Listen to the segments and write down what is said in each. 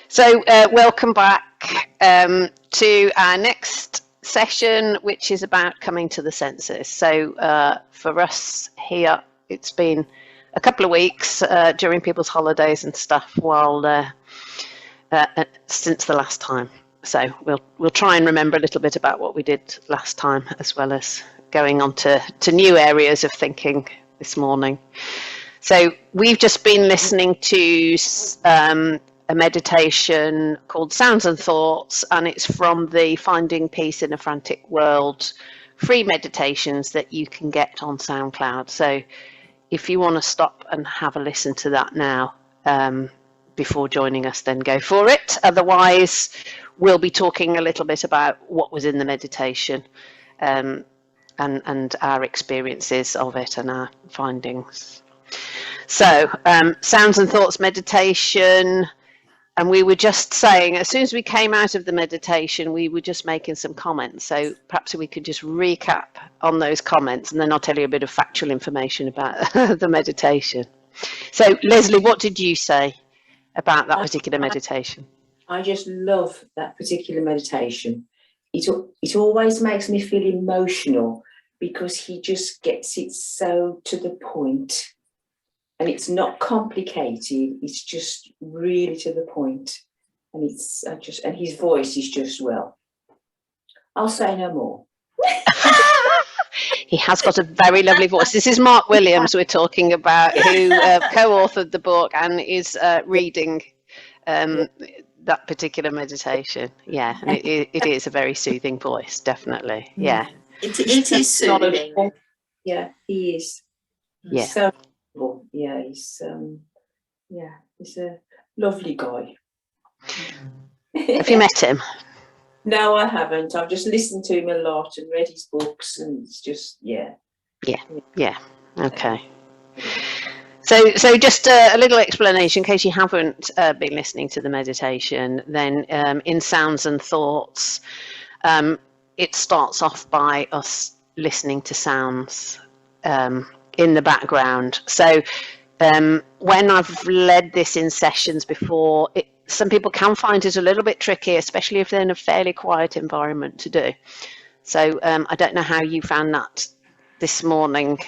So welcome back to our next session, which is about coming to the senses. So for us here, it's been a couple of weeks during people's holidays and stuff while since the last time. So we'll try and remember a little bit about what we did last time, as well as going on to new areas of thinking this morning. So we've just been listening to a meditation called Sounds and Thoughts, and it's from the Finding Peace in a Frantic World free meditations that you can get on SoundCloud. So if you want to stop and have a listen to that now before joining us, then go for it. Otherwise, we'll be talking a little bit about what was in the meditation and our experiences of it and our findings. So Sounds and Thoughts meditation. And we were just saying, as soon as we came out of the meditation, we were just making some comments. So perhaps we could just recap on those comments, and then I'll tell you a bit of factual information about the meditation. So Leslie, what did you say about that particular meditation? I just love that particular meditation. It always makes me feel emotional because he just gets it so to the point. And it's not complicated. It's just really to the point. And and his voice is just, well, I'll say no more. He has got a very lovely voice. This is Mark Williams we're talking about, who co-authored the book and is reading that particular meditation. Yeah, and it is a very soothing voice, definitely. Yeah. It is soothing. Yeah, he is. Yeah. So, yeah, he's a lovely guy. Have you met him? No, I haven't. I've just listened to him a lot and read his books, and it's just, yeah. Okay. So just a little explanation in case you haven't been listening to the meditation. Then in Sounds and Thoughts, it starts off by us listening to sounds in the background. So when I've led this in sessions before, some people can find it a little bit tricky, especially if they're in a fairly quiet environment to do. So I don't know how you found that this morning,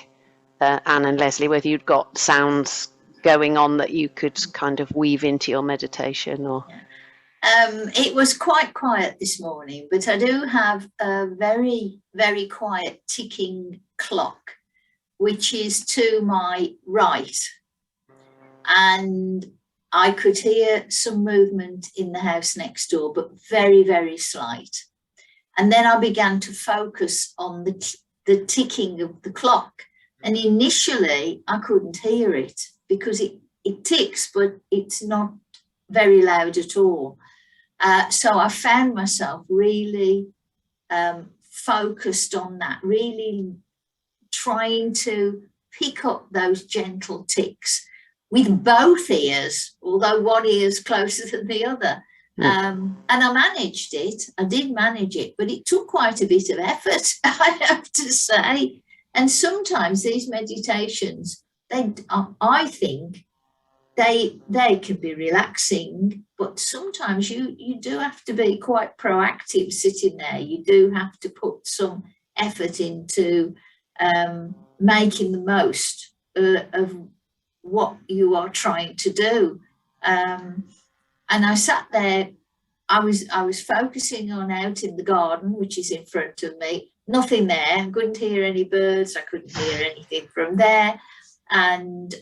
Anne and Leslie, whether you'd got sounds going on that you could kind of weave into your meditation or... It was quite quiet this morning, but I do have a very, very quiet ticking clock, which is to my right. And I could hear some movement in the house next door, but very, very slight. And then I began to focus on the ticking of the clock. And initially, I couldn't hear it because it ticks, but it's not very loud at all. So I found myself really focused on that, really trying to pick up those gentle ticks with both ears, although one ear's closer than the other. And I managed it. I did manage it, but it took quite a bit of effort, I have to say. And sometimes these meditations, I think they can be relaxing, but sometimes you do have to be quite proactive sitting there. You do have to put some effort into making the most of what you are trying to do. And I sat there, I was focusing on out in the garden, which is in front of me. Nothing there. I couldn't hear any birds. I couldn't hear anything from there. And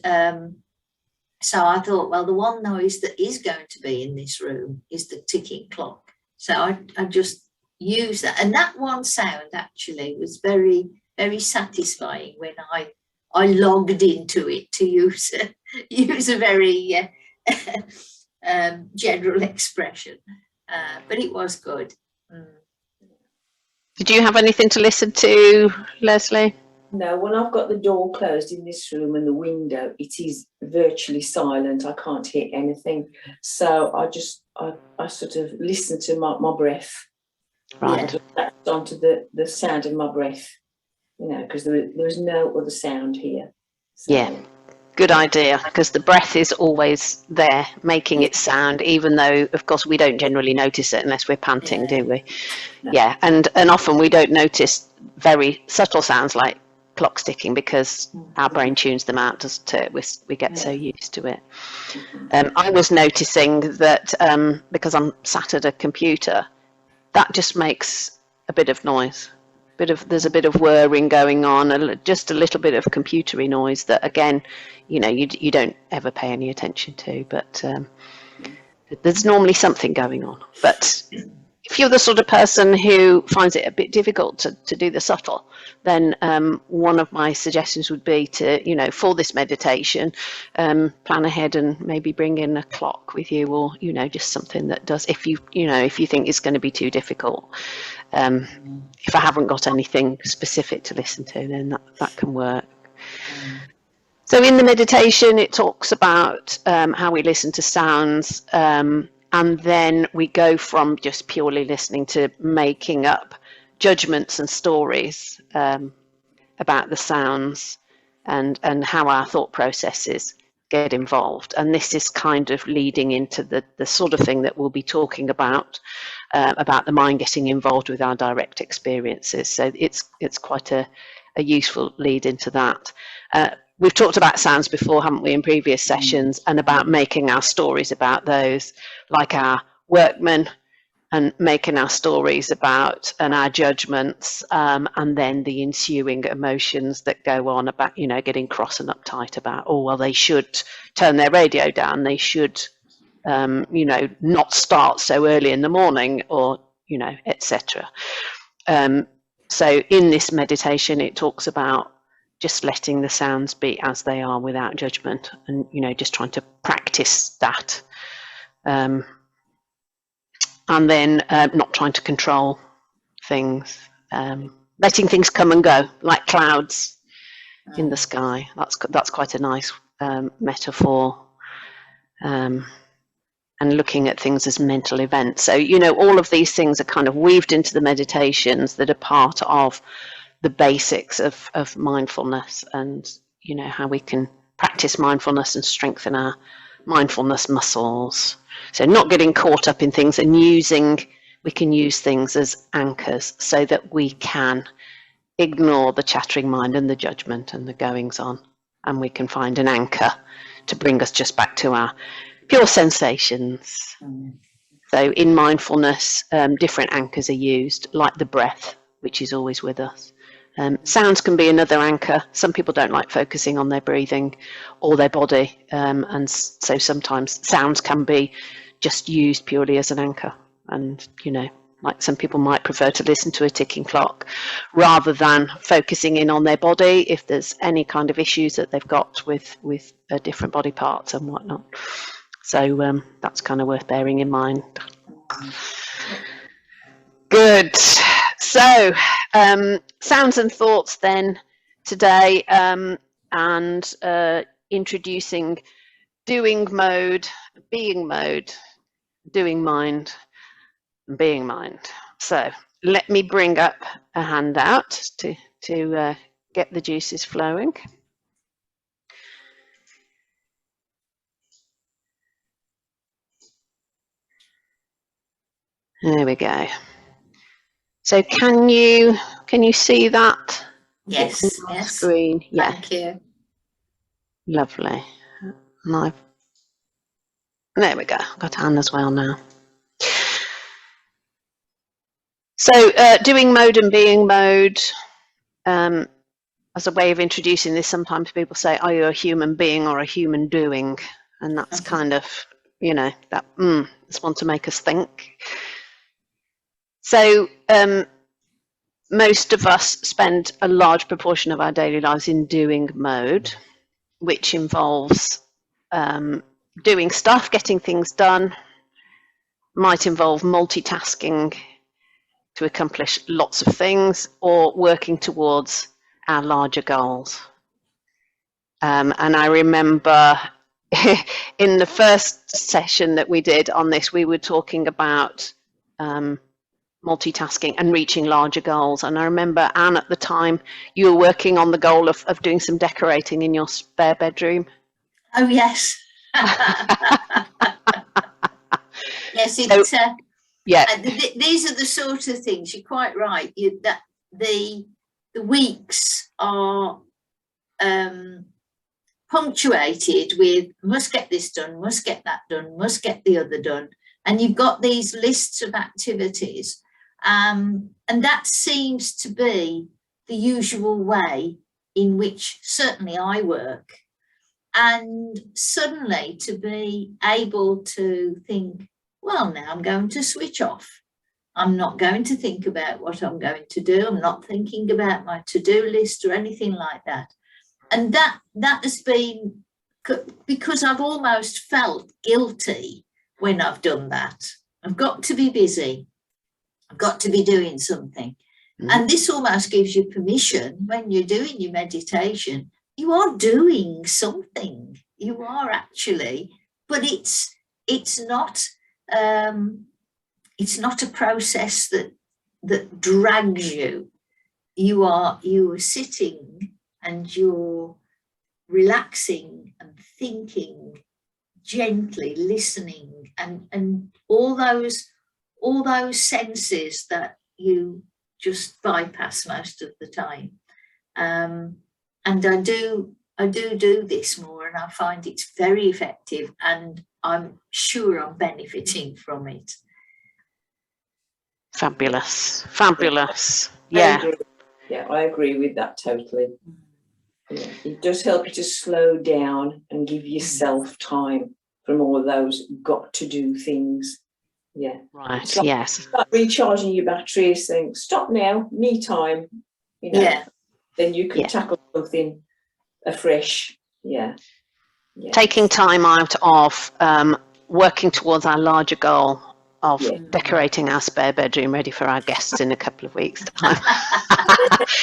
so I thought, well, the one noise that is going to be in this room is the ticking clock. So I just used that. And that one sound actually was very, very satisfying when I logged into it, to use a very general expression. But it was good. Did you have anything to listen to, Leslie? No, when I've got the door closed in this room and the window, it is virtually silent. I can't hear anything. So I sort of listen to my breath. Right. Onto the sound of my breath, because there was no other sound here. So. Yeah. Good idea, because the breath is always there making it sound, even though, of course, we don't generally notice it unless we're panting, do we? No. Yeah, and often we don't notice very subtle sounds like clock ticking because our brain tunes them out, doesn't it? We get so used to it. I was noticing that because I'm sat at a computer, that just makes a bit of noise. There's a bit of whirring going on, just a little bit of computery noise that, again, you don't ever pay any attention to, but there's normally something going on. But if you're the sort of person who finds it a bit difficult to do the subtle, then one of my suggestions would be to, for this meditation, plan ahead and maybe bring in a clock with you, or just something that does. If you think it's going to be too difficult. If I haven't got anything specific to listen to, then that can work. So in the meditation, it talks about how we listen to sounds, and then we go from just purely listening to making up judgments and stories about the sounds, and how our thought processes get involved. And this is kind of leading into the sort of thing that we'll be talking about the mind getting involved with our direct experiences. So it's quite a useful lead into that. We've talked about sounds before, haven't we, in previous sessions, and about making our stories about those, like our workmen, and making our stories about and our judgments, and then the ensuing emotions that go on about, getting cross and uptight about, oh, well, they should turn their radio down, they should, not start so early in the morning, or, etc. So in this meditation, it talks about just letting the sounds be as they are without judgment, and, just trying to practice that. And then not trying to control things, letting things come and go, like clouds in the sky. That's quite a nice metaphor. And looking at things as mental events. So, all of these things are kind of weaved into the meditations that are part of the basics of mindfulness, and, how we can practice mindfulness and strengthen our mindfulness muscles. So not getting caught up in things, and we can use things as anchors so that we can ignore the chattering mind and the judgment and the goings on, and we can find an anchor to bring us just back to our pure sensations. So in mindfulness, different anchors are used, like the breath, which is always with us. Sounds can be another anchor. Some people don't like focusing on their breathing or their body, and so sometimes sounds can be just used purely as an anchor. And, like some people might prefer to listen to a ticking clock rather than focusing in on their body if there's any kind of issues that they've got with different body parts and whatnot. So that's kind of worth bearing in mind. Good. So sounds and thoughts then today, and introducing doing mode, being mode, doing mind, and being mind. So let me bring up a handout to get the juices flowing. There we go. So can you see that? Yes, yes. Screen. Yeah. Thank you. Lovely. And there we go. Got Anne as well now. So doing mode and being mode, as a way of introducing this, sometimes people say, are you a human being or a human doing? And that's kind of, it's one to make us think. So most of us spend a large proportion of our daily lives in doing mode, which involves doing stuff, getting things done, might involve multitasking to accomplish lots of things, or working towards our larger goals. And I remember in the first session that we did on this, we were talking about multitasking and reaching larger goals. And I remember, Anne, at the time, you were working on the goal of doing some decorating in your spare bedroom. Oh, yes. Yes, these are the sort of things, you're quite right, that the weeks are punctuated with must get this done, must get that done, must get the other done. And you've got these lists of activities. And that seems to be the usual way in which certainly I work. And suddenly to be able to think, well, now I'm going to switch off. I'm not going to think about what I'm going to do. I'm not thinking about my to-do list or anything like that. And that has been because I've almost felt guilty when I've done that. I've got to be busy. I've got to be doing something. And this almost gives you permission when you're doing your meditation. You are doing something. You are actually, but it's not a process that drags you. You are sitting and you're relaxing and thinking gently, listening, and all those senses that you just bypass most of the time. And I do this more, and I find it's very effective, and I'm sure I'm benefiting from it. Fabulous. Yeah, I agree with that totally. Yeah, it does help you to slow down and give yourself time from all those got to do things. Yeah. Right. Like, yes. Start recharging your batteries, saying, stop now, me time. Yeah. Then you can tackle something afresh. Yeah. Taking time out of working towards our larger goal of decorating our spare bedroom ready for our guests in a couple of weeks' time.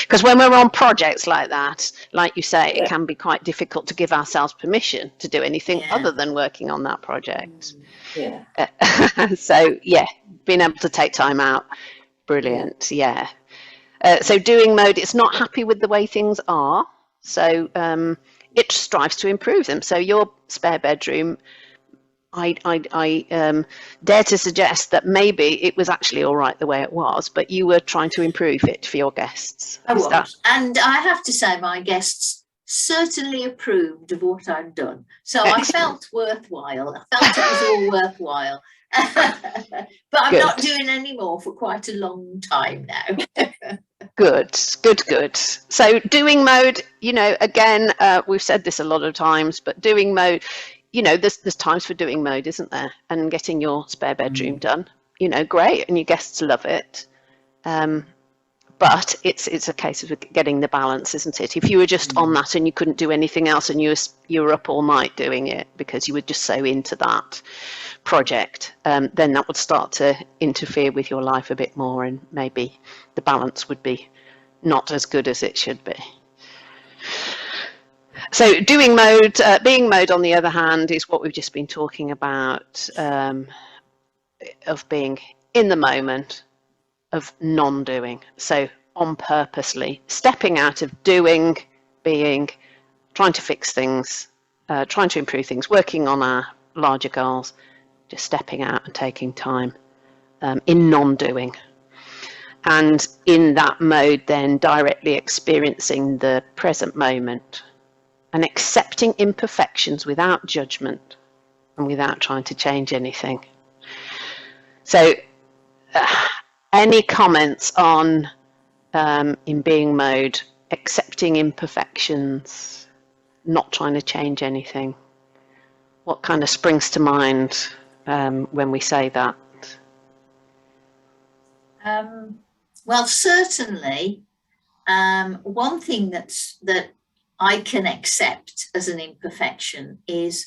Because when we're on projects like that, like you say, it can be quite difficult to give ourselves permission to do anything other than working on that project. Yeah. So, being able to take time out, brilliant. So doing mode, it's not happy with the way things are. So it strives to improve them. So your spare bedroom, I dare to suggest that maybe it was actually all right the way it was, but you were trying to improve it for your guests. I was. And I have to say my guests certainly approved of what I'd done. So I felt worthwhile. I felt it was all worthwhile. But I'm not doing any more for quite a long time now. Good. So doing mode, again, we've said this a lot of times, but doing mode, there's times for doing mode, isn't there? And getting your spare bedroom done, great, and your guests love it. But it's a case of getting the balance, isn't it? If you were just on that and you couldn't do anything else, and you were up all night doing it because you were just so into that project, then that would start to interfere with your life a bit more, and maybe the balance would be not as good as it should be. So doing mode, being mode, on the other hand, is what we've just been talking about, of being in the moment, of non-doing. So on purposely stepping out of doing, being, trying to fix things, trying to improve things, working on our larger goals, just stepping out and taking time in non-doing. And in that mode, then directly experiencing the present moment and accepting imperfections without judgment and without trying to change anything. So any comments on, in being mode, accepting imperfections, not trying to change anything? What kind of springs to mind when we say that? Well, certainly, one thing that I can accept as an imperfection is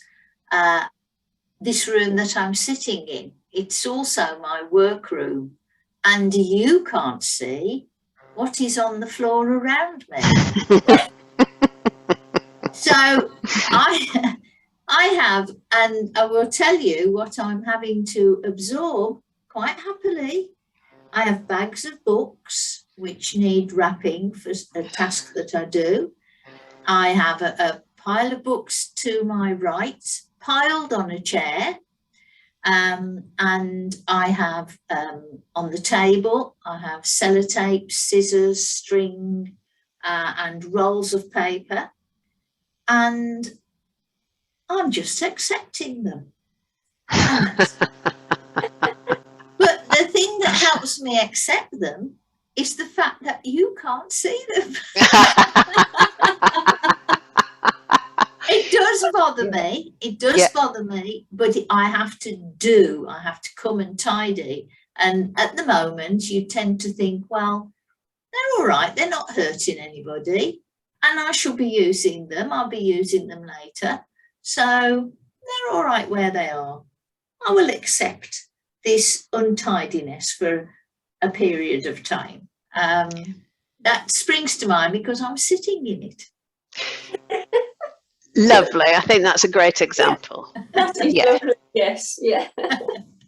this room that I'm sitting in. It's also my work room, and you can't see what is on the floor around me. So I have, and I will tell you what I'm having to absorb quite happily. I have bags of books which need wrapping for a task that I do. I have a pile of books to my right, piled on a chair. And I have on the table, I have sellotape, scissors, string, and rolls of paper. And I'm just accepting them. But the thing that helps me accept them is the fact that you can't see them. It does bother me. It does bother me, but I have to come and tidy. And at the moment, you tend to think, well, they're all right. They're not hurting anybody. And I shall be using them. I'll be using them later. So they're all right where they are. I will accept this untidiness for a period of time. That springs to mind because I'm sitting in it. Lovely. I think that's a great example. Yeah. Yes. Yeah.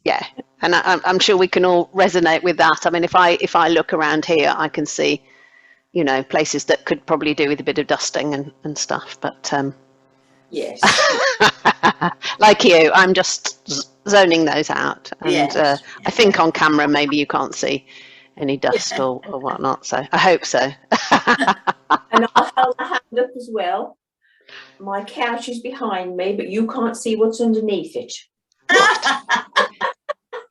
Yeah. And I'm sure we can all resonate with that. I mean, if I look around here, I can see, you know, places that could probably do with a bit of dusting and stuff. But yes. like you, I'm just zoning those out. And Yes. I think on camera, maybe you can't see any dust or whatnot. So I hope so. And I'll hold a hand up as well. My couch is behind me, but you can't see what's underneath it.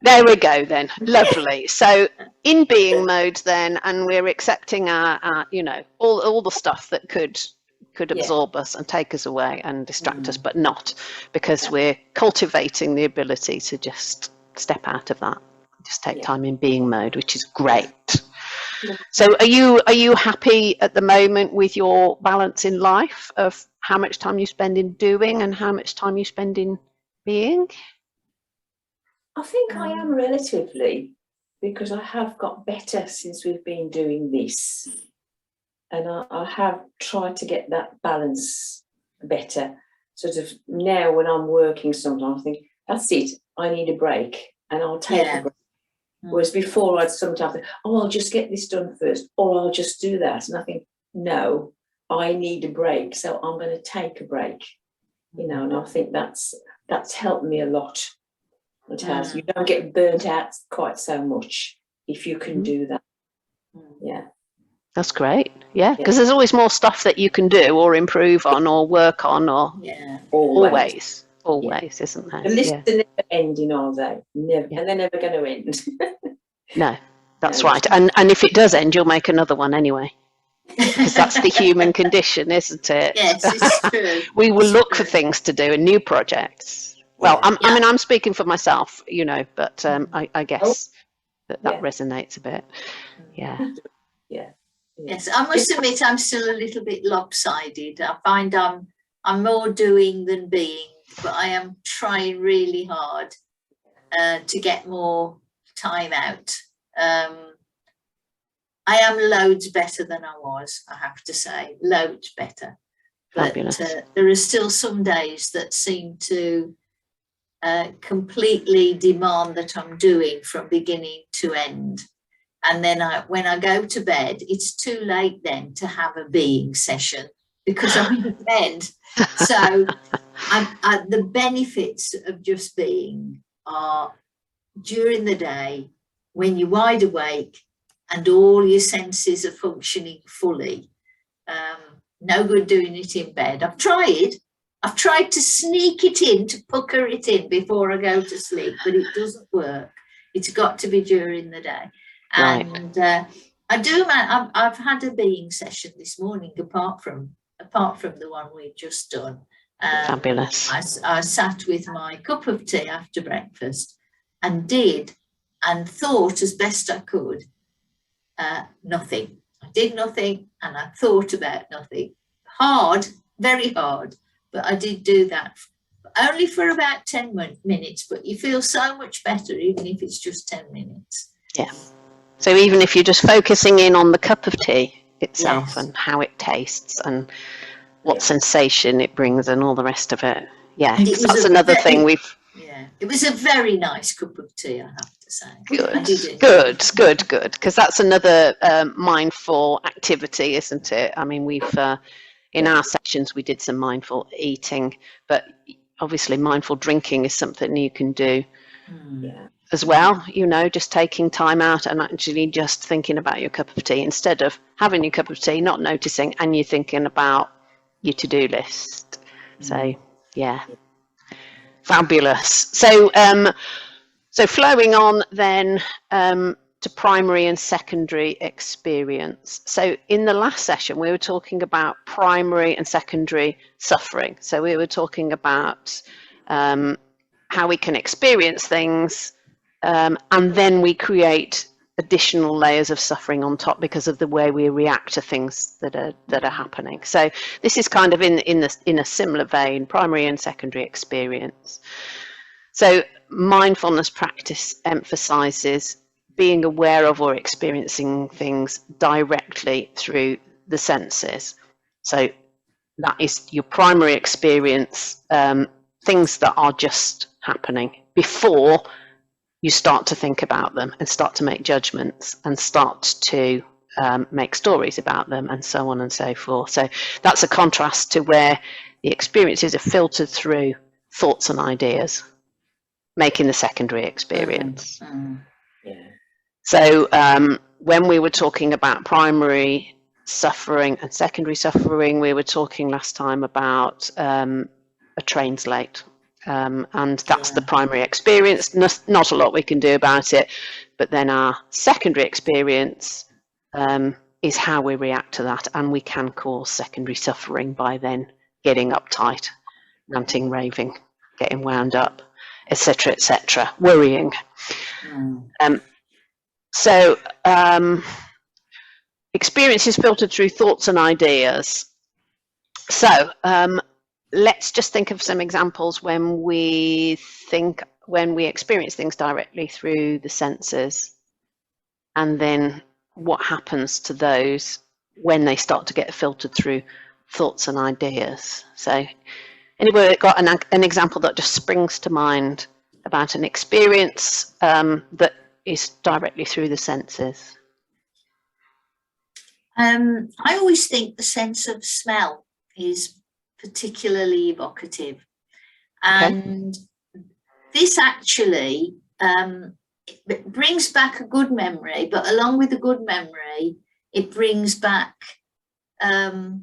There we go then. Lovely. So in being mode then, and we're accepting our you know, all the stuff that could absorb us and take us away and distract us, but not, because we're cultivating the ability to just step out of that, just take time in being mode, which is great. So are you happy at the moment with your balance in life of how much time you spend in doing and how much time you spend in being? I think I am relatively, because I have got better since we've been doing this. And I have tried to get that balance better. Sort of now when I'm working sometimes I think, that's it, I need a break and I'll take a break. Whereas before I'd sometimes think, oh, I'll just get this done first, or I'll just do that. And I think, no, I need a break, so I'm going to take a break. You know, and I think that's helped me a lot. It has. You don't get burnt out quite so much if you can do that. Yeah. That's great. Yeah, because there's always more stuff that you can do or improve on or work on or always, isn't there? The list are never ending, are they? Never, and they're never going to end. No, that's right. And if it does end, you'll make another one anyway. Because that's the human condition, isn't it? Yes, it's true. We will look for things to do and new projects. Well, I mean, I'm speaking for myself, you know, but I guess that resonates a bit. Yeah. Yeah. Yes, I must admit I'm still a little bit lopsided. I find I'm more doing than being, but I am trying really hard to get more time out. I am loads better than I was, I have to say, loads better. But there are still some days that seem to completely demand that I'm doing from beginning to end. And then when I go to bed, it's too late then to have a being session because I'm in bed. So the benefits of just being are during the day when you're wide awake and all your senses are functioning fully. No good doing it in bed. I've tried to sneak it in, to pucker it in before I go to sleep, but it doesn't work. It's got to be during the day. And I've had a being session this morning apart from the one we've just done. Fabulous. I sat with my cup of tea after breakfast and thought as best I could nothing. I did nothing and I thought about nothing. Hard, very hard, but I did do that only for about 10 minutes, but you feel so much better even if it's just 10 minutes. Yeah. So even if you're just focusing in on the cup of tea itself and how it tastes and what sensation it brings and all the rest of it. Yeah, that's another thing we've... Yeah, it was a very nice cup of tea, I have to say. Good. Because that's another mindful activity, isn't it? I mean, we've In our sessions, we did some mindful eating, but obviously mindful drinking is something you can do as well, you know, just taking time out and actually just thinking about your cup of tea instead of having your cup of tea, not noticing, and you're thinking about your to-do list. So, yeah, fabulous. So, so flowing on then to primary and secondary experience. So in the last session, we were talking about primary and secondary suffering. So we were talking about how we can experience things, and then we create additional layers of suffering on top because of the way we react to things that are happening. So this is kind of in a similar vein, primary and secondary experience. So mindfulness practice emphasizes being aware of or experiencing things directly through the senses. So that is your primary experience, things that are just happening before you start to think about them and start to make judgments and start to make stories about them and so on and so forth. So that's a contrast to where the experiences are filtered through thoughts and ideas, making the secondary experience. So when we were talking about primary suffering and secondary suffering, we were talking last time about a train's late. And that's the primary experience. Not a lot we can do about it, but then our secondary experience is how we react to that, and we can cause secondary suffering by then getting uptight, ranting, raving, getting wound up, etc., worrying. So experience is filtered through thoughts and ideas. So let's just think of some examples when we experience things directly through the senses, and then what happens to those when they start to get filtered through thoughts and ideas. So anybody got an example that just springs to mind about an experience that is directly through the senses? I always think the sense of smell is particularly evocative, and this actually it brings back a good memory, but along with a good memory it brings back an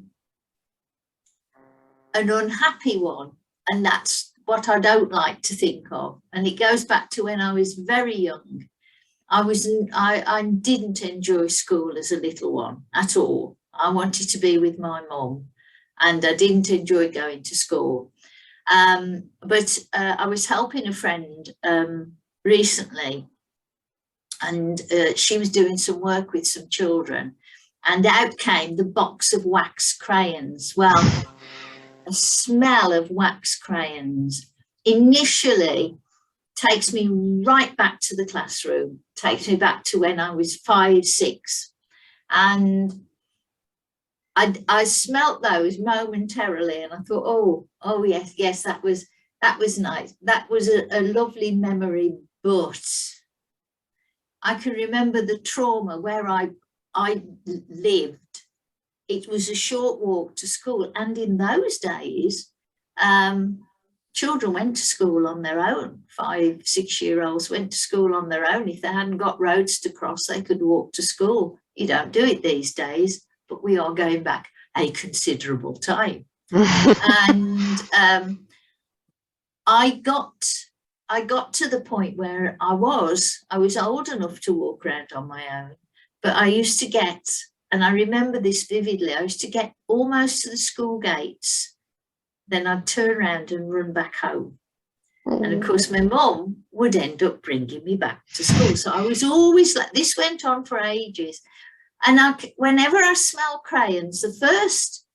unhappy one, and that's what I don't like to think of. And it goes back to when I was very young. I didn't enjoy school as a little one at all. I wanted to be with my mum, and I didn't enjoy going to school. But I was helping a friend recently, and she was doing some work with some children, and out came the box of wax crayons. Well, a smell of wax crayons initially takes me right back to the classroom, takes me back to when I was 5, 6. And I smelt those momentarily, and I thought, oh yes, that was nice. That was a lovely memory, but I can remember the trauma where I lived. It was a short walk to school, and in those days, children went to school on their own. 5, 6-year-olds went to school on their own. If they hadn't got roads to cross, they could walk to school. You don't do it these days, but we are going back a considerable time. And I got to the point where I was old enough to walk around on my own, but I used to get, and I remember this vividly, I used to get almost to the school gates, then I'd turn around and run back home. And of course, my mum would end up bringing me back to school. So I was always like, this went on for ages. And whenever I smell crayons, the first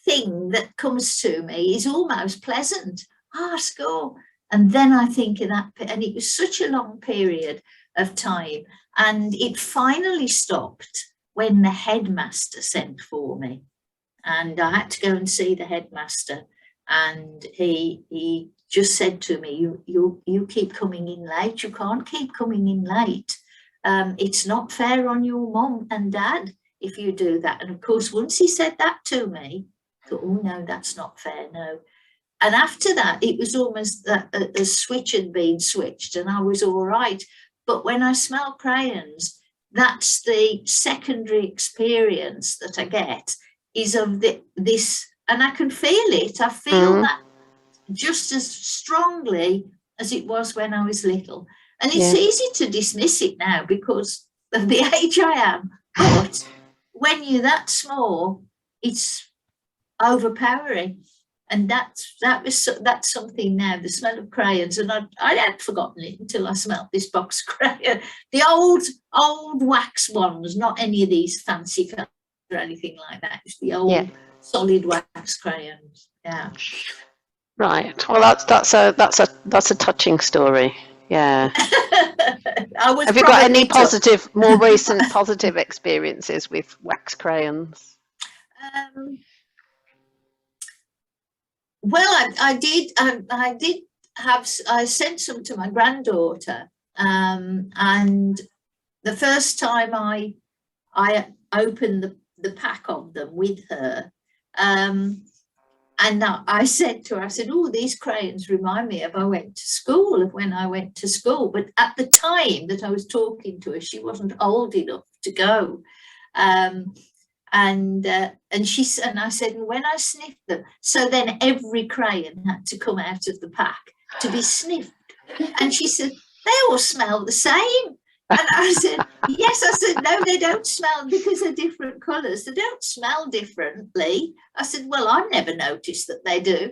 thing that comes to me is almost pleasant. School. And then I think of that, and it was such a long period of time. And it finally stopped when the headmaster sent for me. And I had to go and see the headmaster. And he just said to me, you keep coming in late. You can't keep coming in late. It's not fair on your mum and dad if you do that. And of course, once he said that to me, thought, oh no, that's not fair, no. And after that, it was almost that a switch had been switched and I was all right. But when I smell crayons, that's the secondary experience that I get, is of this, and I can feel it. I feel that just as strongly as it was when I was little. And it's easy to dismiss it now because of the age I am. But when you're that small, it's overpowering. And that's something now, the smell of crayons. And I hadn't forgotten it until I smelled this box of crayon. The old wax ones, not any of these fancy films or anything like that. It's the old solid wax crayons. Yeah. Right. Well, that's a touching story. Yeah. Have you got any more recent positive experiences with wax crayons? Well, I did have. I sent some to my granddaughter, and the first time I opened the pack of them with her, and I said to her, I said, "Oh, these crayons remind me of when I went to school." But at the time that I was talking to her, she wasn't old enough to go. And I said, and when I sniffed them, so then every crayon had to come out of the pack to be sniffed. And she said, they all smell the same. And I said, yes. I said, no, they don't smell, because they're different colours. They don't smell differently. I said, well, I've never noticed that they do.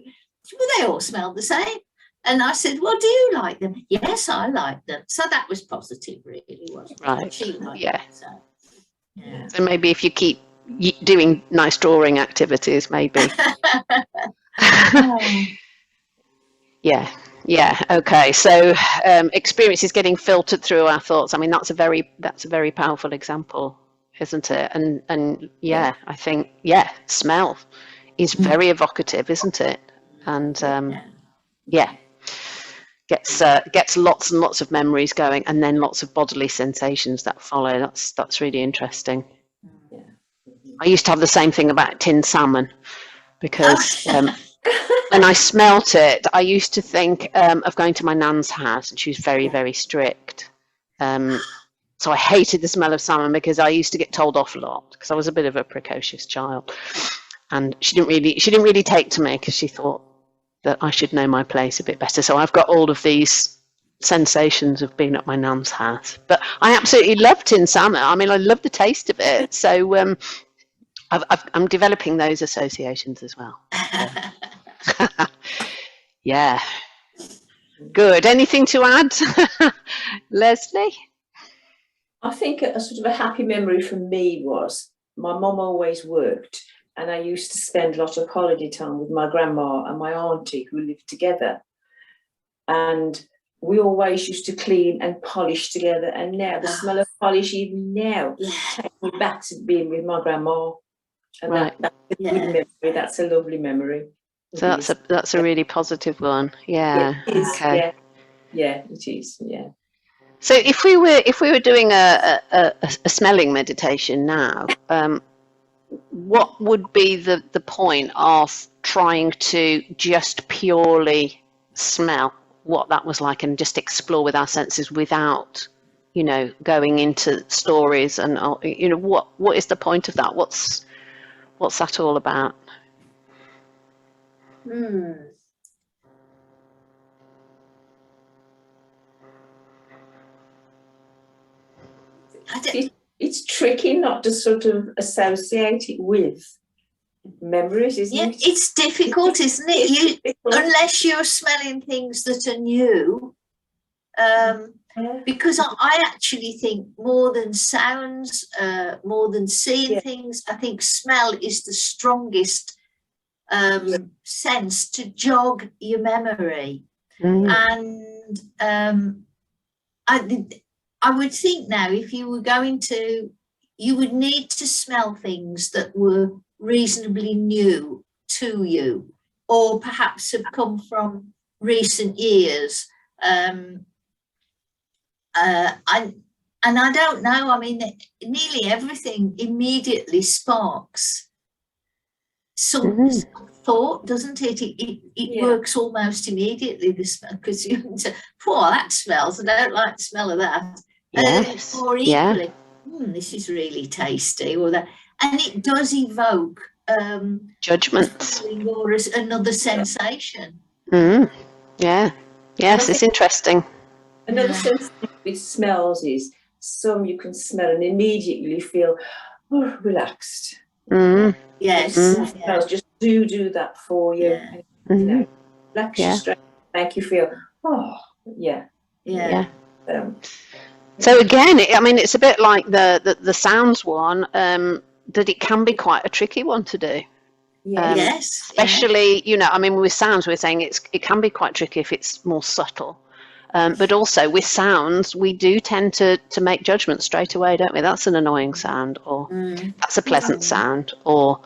Well, they all smell the same. And I said, well, do you like them? Yes, I like them. So that was positive, really, wasn't it? Right. She liked them, so, yeah. So maybe if you keep doing nice drawing activities, maybe. Yeah. Okay. So experience is getting filtered through our thoughts. I mean, that's a very powerful example, isn't it? And I think smell is very evocative, isn't it? And gets lots and lots of memories going, and then lots of bodily sensations that follow. That's really interesting. I used to have the same thing about tinned salmon, because when I smelt it, I used to think of going to my nan's house, and she was very, very strict. So I hated the smell of salmon because I used to get told off a lot, because I was a bit of a precocious child, and she didn't really take to me because she thought that I should know my place a bit better. So I've got all of these sensations of being at my nan's house. But I absolutely love tinned salmon. I mean, I love the taste of it. So I'm developing those associations as well. Yeah. Good. Anything to add, Leslie? I think a sort of a happy memory for me was my mum always worked, and I used to spend a lot of holiday time with my grandma and my auntie, who lived together. And we always used to clean and polish together. And now the smell of polish, even now, takes me back to being with my grandma. And right. That's a good memory. That's a lovely memory. So that's a really positive one. Yeah. It is, okay. Yeah, it is. Yeah. So if we were doing a smelling meditation now, what would be the point of trying to just purely smell what that was like, and just explore with our senses without, going into stories and, what is the point of that? What's that all about? It's tricky not to sort of associate it with memories, isn't it? It's difficult, isn't it? Unless you're smelling things that are new. Because I actually think more than sounds, more than seeing things, I think smell is the strongest sense to jog your memory. And I would think now, if you were you would need to smell things that were reasonably new to you, or perhaps have come from recent years. And I don't know, I mean, nearly everything immediately sparks some thought, doesn't it? It works almost immediately, the smell, because you say, "Oh, that smells. I don't like the smell of that." Yes. Or equally, this is really tasty, or that, and it does evoke Judgments or another sensation. Yeah. Yes, it's interesting. Another sense with smells is some you can smell and immediately feel relaxed. Yes. Smells just do that for you. Yeah. You know, relax you straight, make you feel Yeah. So again, it's a bit like the sounds one, that it can be quite a tricky one to do. Yes. Especially, with sounds, we're saying it can be quite tricky if it's more subtle. But also with sounds, we do tend to make judgments straight away, don't we? That's an annoying sound, or that's a pleasant sound, or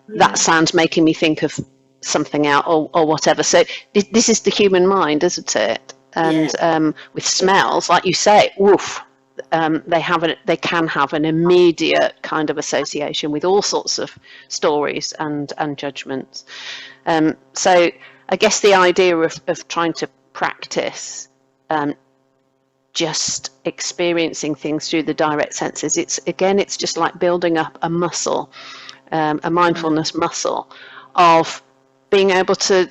that sound's making me think of something else, or whatever. So this is the human mind, isn't it? And with smells, like you say, they can have an immediate kind of association with all sorts of stories and judgments. So I guess the idea of trying to practice just experiencing things through the direct senses, it's just like building up a muscle, a mindfulness muscle of being able to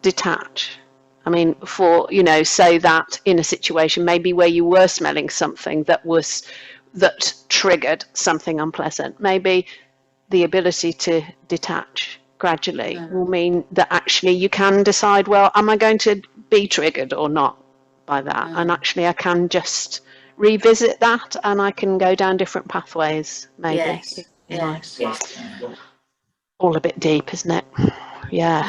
detach. So that in a situation maybe where you were smelling something that triggered something unpleasant, maybe the ability to detach gradually will mean that actually you can decide, well, am I going to be triggered or not by that? And actually I can just revisit that, and I can go down different pathways, maybe. Yes. All a bit deep, isn't it? Yeah.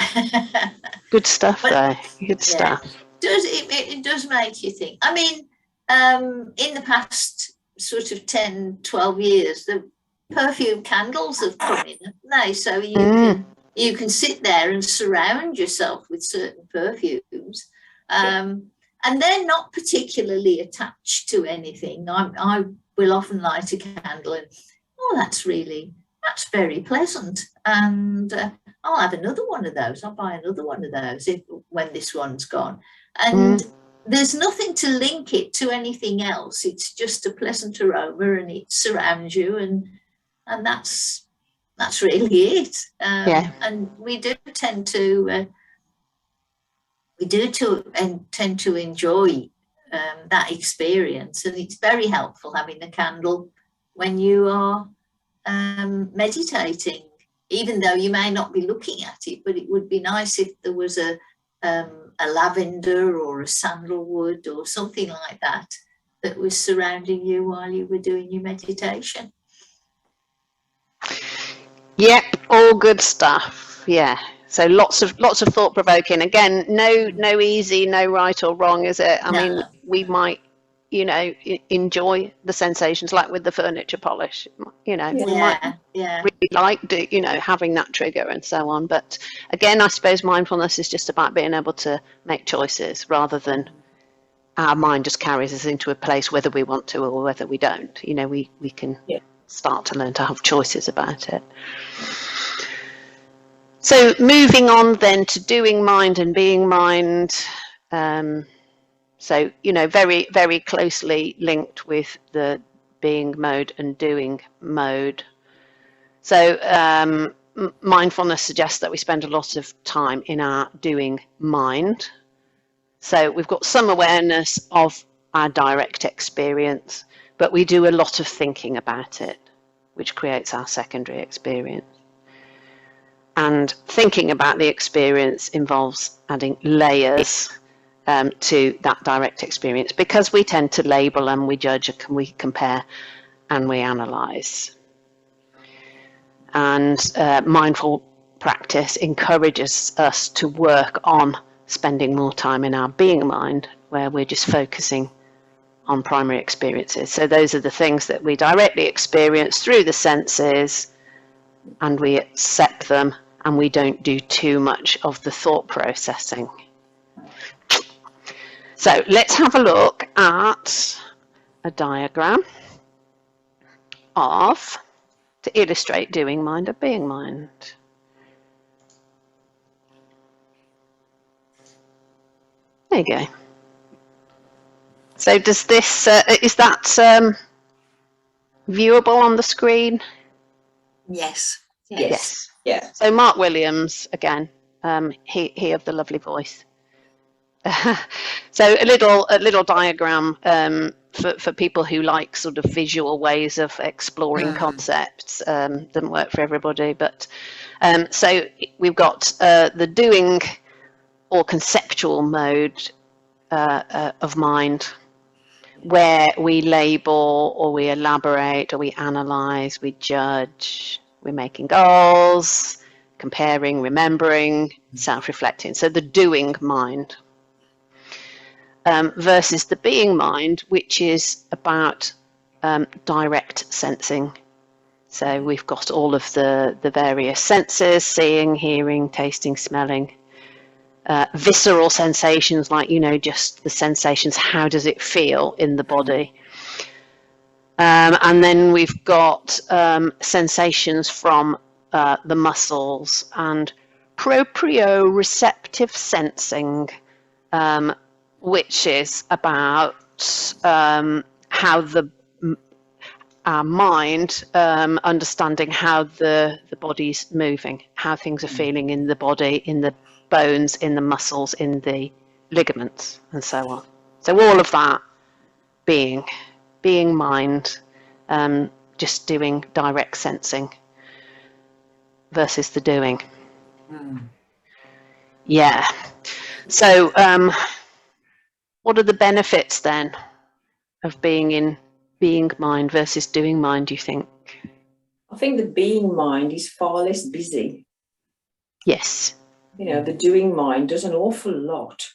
Good stuff, though. Good stuff. It does make you think. In the past sort of 10, 12 years, the perfume candles have come in, haven't they? So you can sit there and surround yourself with certain perfumes, and they're not particularly attached to anything. I will often light a candle and that's very pleasant, and I'll have another one of those. I'll buy another one of those when this one's gone. And there's nothing to link it to anything else. It's just a pleasant aroma, and it surrounds you, and that's really it. And we do tend to enjoy that experience, and it's very helpful having a candle when you are meditating, even though you may not be looking at it. But it would be nice if there was a lavender or a sandalwood or something like that was surrounding you while you were doing your meditation. Yep, all good stuff. Yeah. So lots of thought provoking. Again, no easy, no right or wrong, is it? We might enjoy the sensations, like with the furniture polish. We might really like having that trigger and so on. But again, I suppose mindfulness is just about being able to make choices rather than our mind just carries us into a place whether we want to or whether we don't. We can start to learn to have choices about it. So moving on then to doing mind and being mind. So, very, very closely linked with the being mode and doing mode. So mindfulness suggests that we spend a lot of time in our doing mind. So we've got some awareness of our direct experience, but we do a lot of thinking about it, which creates our secondary experience. And thinking about the experience involves adding layers to that direct experience, because we tend to label and we judge and we compare and we analyze. And mindful practice encourages us to work on spending more time in our being mind, where we're just focusing on primary experiences. So those are the things that we directly experience through the senses, and we accept them, and we don't do too much of the thought processing. So let's have a look at a diagram to illustrate doing mind and being mind. There you go. So does this, is that viewable on the screen? Yes. Yes. Yeah. So Mark Williams, again, he of the lovely voice. So a little diagram for people who like sort of visual ways of exploring concepts. Doesn't work for everybody, but so we've got the doing or conceptual mode of mind, where we label or we elaborate or we analyze, we judge, we're making goals, comparing, remembering, self-reflecting. So the doing mind. Versus the being mind, which is about direct sensing. So we've got all of the various senses, seeing, hearing, tasting, smelling, visceral sensations, like, just the sensations, how does it feel in the body? And then we've got sensations from the muscles and proprioceptive sensing, which is about how our mind understanding how the body's moving, how things are feeling in the body, in the bones, in the muscles, in the ligaments, and so on. So all of that being mind, just doing direct sensing versus the doing. Yeah. So what are the benefits then of being mind versus doing mind, do you think? I think the being mind is far less busy. Yes. The doing mind does an awful lot.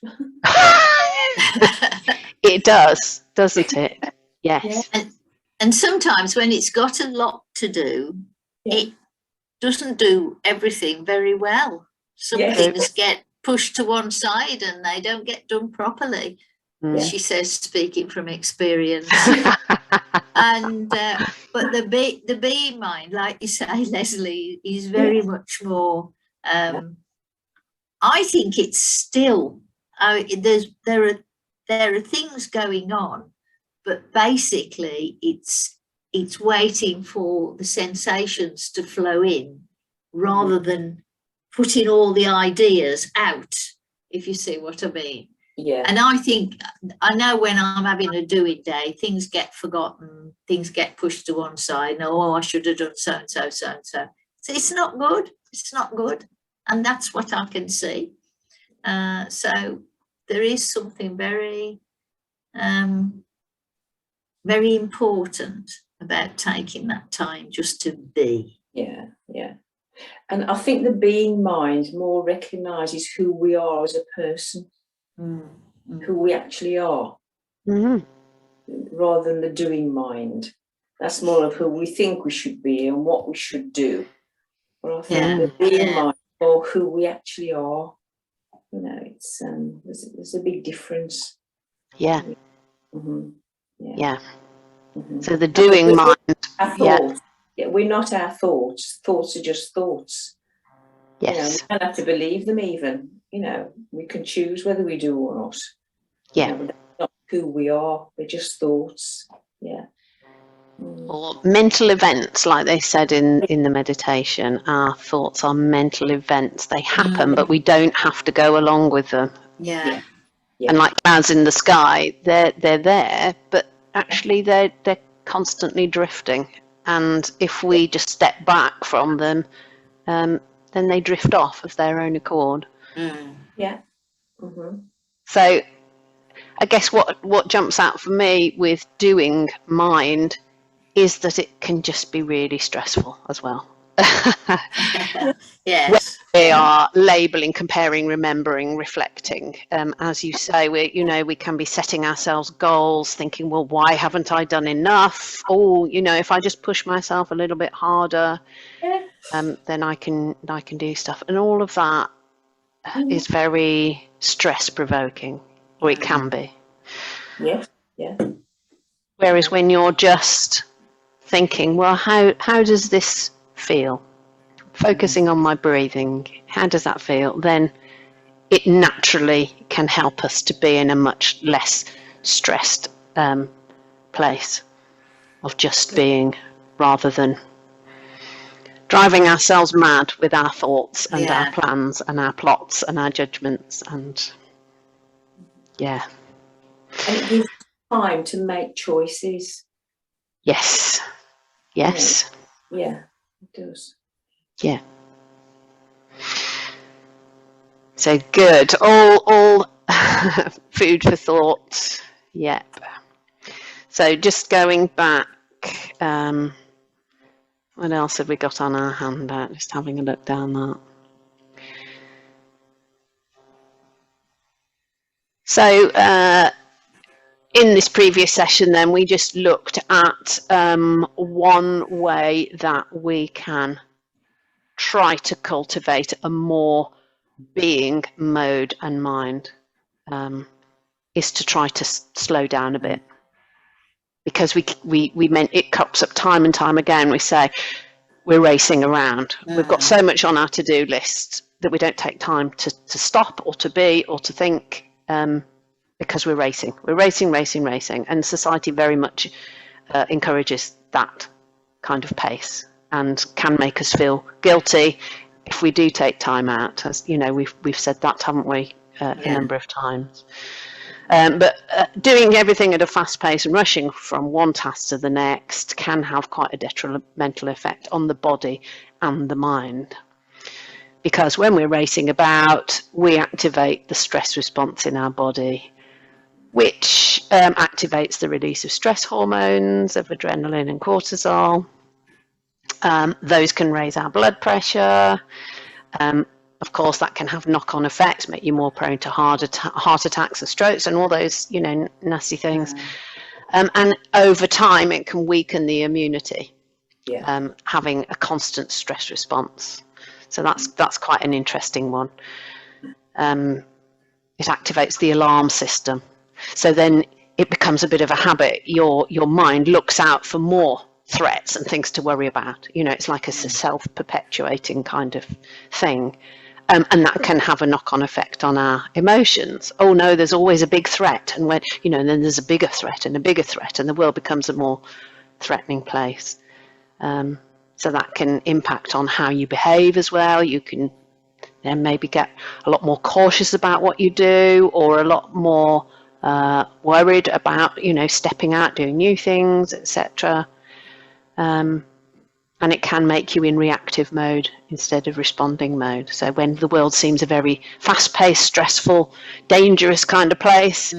It does, doesn't it? Yes. Yeah. And sometimes when it's got a lot to do, it doesn't do everything very well. Some things get pushed to one side and they don't get done properly. She says, speaking from experience. And but the being mind, like you say, Leslie, is very much more. I think it's still there are things going on, but basically it's waiting for the sensations to flow in, rather than putting all the ideas out, if you see what I mean. Yeah. And I know when I'm having a doing day, things get forgotten, things get pushed to one side. Oh, I should have done so and so, so and so. So it's not good. It's not good. And that's what I can see. So there is something very, very important about taking that time just to be. Yeah. And I think the being mind more recognises who we are as a person. Who we actually are, rather than the doing mind. That's more of who we think we should be and what we should do. But I think the being mind, or who we actually are, it's there's a big difference. Yeah. Yeah. So the doing mind. Our thoughts. Yeah, we're not our thoughts. Thoughts are just thoughts. Yes. We don't have to believe them even. We can choose whether we do or not. Yeah. But that's not who we are. They're just thoughts. Yeah. Or mental events, like they said in the meditation. Our thoughts are mental events. They happen, but we don't have to go along with them. Yeah. And like clouds in the sky, they're there, but actually they're constantly drifting. And if we just step back from them, then they drift off of their own accord. Yeah. So I guess what jumps out for me with doing mind is that it can just be really stressful as well. Yes. We are labeling, comparing, remembering, reflecting. As you say, we can be setting ourselves goals, thinking, well, why haven't I done enough? Oh, if I just push myself a little bit harder, then I can do stuff. And all of that is very stress provoking, or it can be. Yes. Yeah. Whereas when you're just thinking, well, how does this feel? Focusing on my breathing, how does that feel? Then it naturally can help us to be in a much less stressed place of just being, rather than driving ourselves mad with our thoughts and our plans and our plots and our judgments. And and it gives time to make choices. Yes. Yeah, it does. Yeah. So good. All food for thought. Yep. So just going back, what else have we got on our handout? Just having a look down that. So in this previous session then, we just looked at one way that we can try to cultivate a more being mode and mind, is to try to slow down a bit. Because we meant it crops up time and time again. We say we're racing around. We've got so much on our to-do list that we don't take time to stop or to be or to think, because we're racing. We're racing. And society very much encourages that kind of pace and can make us feel guilty if we do take time out. As you know, we've said that, haven't we, a number of times. But doing everything at a fast pace and rushing from one task to the next can have quite a detrimental effect on the body and the mind. Because when we're racing about, we activate the stress response in our body, which activates the release of stress hormones, of adrenaline and cortisol. Those can raise our blood pressure. Of course, that can have knock-on effects, make you more prone to heart attacks and strokes and all those, nasty things. And over time, it can weaken the immunity, having a constant stress response. So that's quite an interesting one. It activates the alarm system. So then it becomes a bit of a habit. Your mind looks out for more threats and things to worry about. It's like a self-perpetuating kind of thing. And that can have a knock-on effect on our emotions. Oh no, there's always a big threat, and when then there's a bigger threat and a bigger threat, and the world becomes a more threatening place. So that can impact on how you behave as well. You can then maybe get a lot more cautious about what you do, or a lot more worried about stepping out, doing new things, etc. And it can make you in reactive mode instead of responding mode. So when the world seems a very fast-paced, stressful, dangerous kind of place,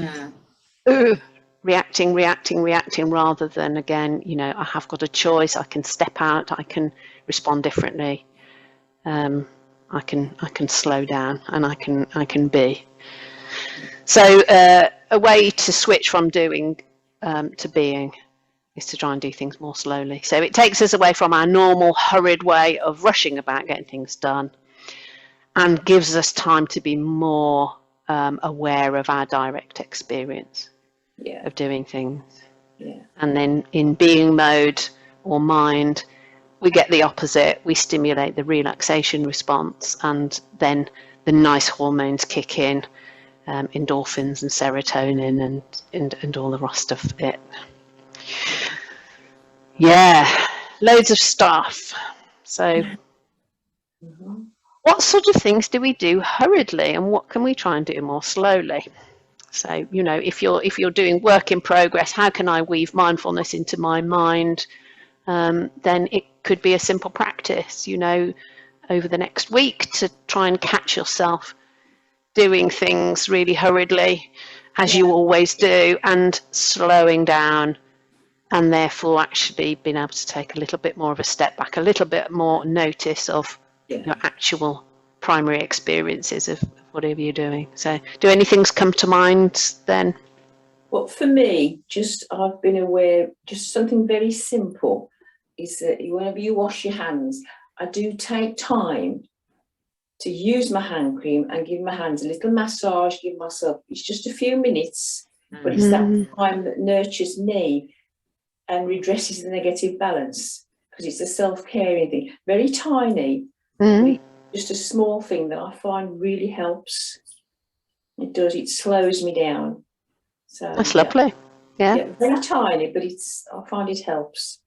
reacting rather than, again, I have got a choice. I can step out. I can respond differently. I can slow down, and I can be. So a way to switch from doing to being is to try and do things more slowly. So it takes us away from our normal hurried way of rushing about getting things done, and gives us time to be more aware of our direct experience of doing things. And then in being mode or mind, we get the opposite. We stimulate the relaxation response, and then the nice hormones kick in, endorphins and serotonin and all the rest of it. Loads of stuff. So what sort of things do we do hurriedly, and what can we try and do more slowly? So if you're doing work in progress, how can I weave mindfulness into my mind? Then it could be a simple practice over the next week, to try and catch yourself doing things really hurriedly, as you always do, and slowing down, and therefore actually being able to take a little bit more of a step back, a little bit more notice of your actual primary experiences of whatever you're doing. So do any things come to mind then? Well, for me, I've been aware, just something very simple, is that whenever you wash your hands, I do take time to use my hand cream and give my hands a little massage, give myself, it's just a few minutes, but it's that time that nurtures me and redresses the negative balance, because it's a self-caring thing. Very tiny, but it's just a small thing that I find really helps. It does. It slows me down. So That's lovely. Yeah. Very tiny, but I find it helps.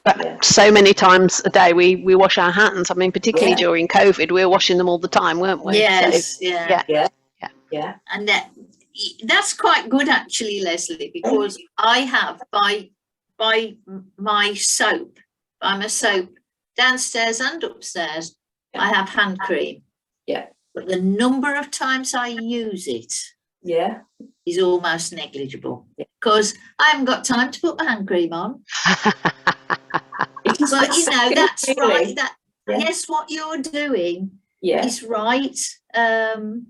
But so many times a day we wash our hands. I mean, particularly during COVID, we were washing them all the time, weren't we? Yes, so, yeah. And that's quite good actually, Leslie, because I have by my soap, downstairs and upstairs, I have hand cream. Yeah. But the number of times I use it is almost negligible, because I haven't got time to put my hand cream on. But you know, that's right. Yes, what you're doing is right. And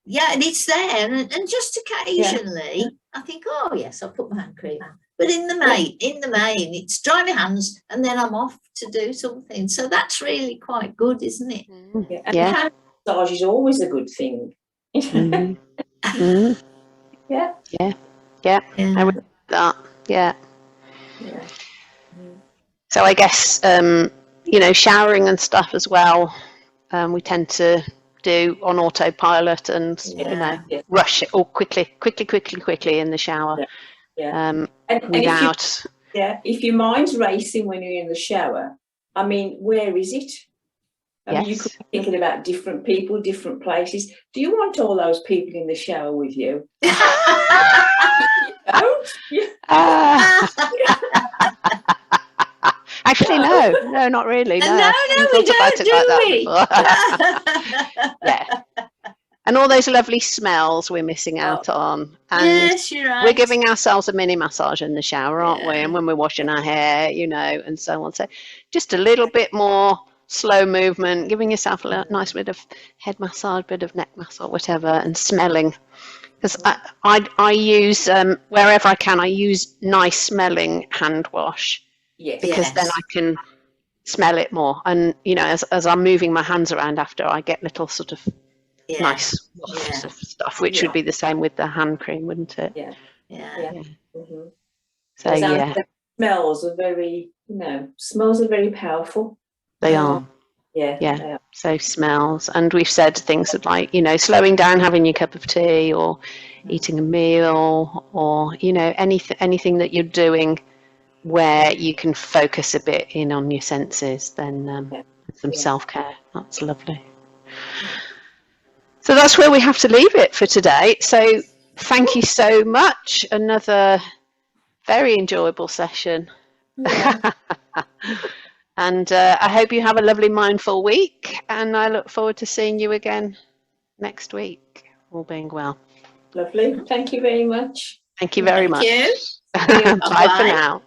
it's there, and just occasionally I think, oh yes, I'll put my hand cream on. But in the main, it's dry my hands and then I'm off to do something. So that's really quite good, isn't it? Yeah. And hand massage is always a good thing. Mm-hmm. Mm-hmm. Yeah. I would that. Yeah. So I guess showering and stuff as well. We tend to do on autopilot and rush it all quickly in the shower. And without. If your mind's racing when you're in the shower, I mean, where is it? I mean, you could be thinking about different people, different places. Do you want all those people in the shower with you? You don't? Actually, no, not really. No, we don't, do we? And all those lovely smells we're missing out on. And yes, you're right. We're giving ourselves a mini massage in the shower, aren't we? And when we're washing our hair, and so on. So just a little bit more slow movement, giving yourself a nice bit of head massage, bit of neck massage, whatever, and smelling. Because I use, wherever I can, I use nice smelling hand wash. Yes. Because then I can smell it more. And, as I'm moving my hands around after, I get little sort of nice wafts of stuff, which would be the same with the hand cream, wouldn't it? Yeah. Mm-hmm. So, smells are very, smells are very powerful. They are. Yeah. They are. So smells. And we've said things like, slowing down, having your cup of tea, or eating a meal, or, anything that you're doing where you can focus a bit in on your senses, then some self-care. That's lovely. So that's where we have to leave it for today. So thank you so much. Another very enjoyable session. Yeah. And I hope you have a lovely mindful week, and I look forward to seeing you again next week, all being well. Lovely. Thank you very much. Thank you very much. You. Bye for now.